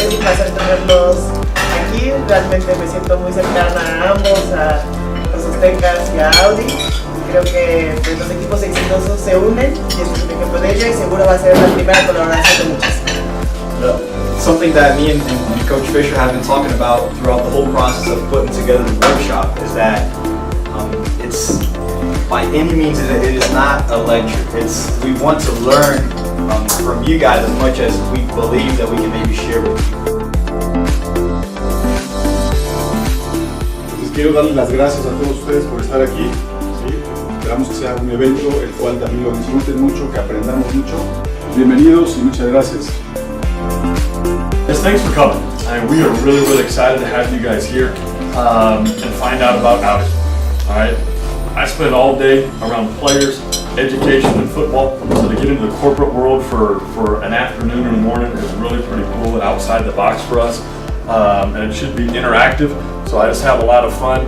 es un placer tenerlos aquí. Realmente me siento muy cercana a ambos, a los Aztecas y a Audi. Creo que pues, los equipos exitosos se unen y este es un ejemplo de ello y seguro va a ser la primera colaboración de muchas. Something that me and Coach Fisher have been talking about throughout the whole process of putting together the workshop is that it's by any means it is not a lecture. We want to learn from you guys as much as we believe that we can maybe share with you. Les quiero darles las gracias a todos ustedes por estar aquí. ¿Sí? Esperamos que sea un evento el cual también lo disfruten mucho, que aprendamos mucho. Bienvenidos y muchas gracias. Yes, thanks for coming. We are really excited to have you guys here and find out about AUDI. All right, I spent all day around players, education, and football. So to get into the corporate world for an afternoon or morning is really pretty cool and outside the box for us. And it should be interactive. So I just have a lot of fun.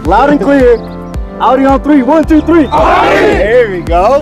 Loud and clear. Audi on 3. 1, 2, 3. Audi! There we go.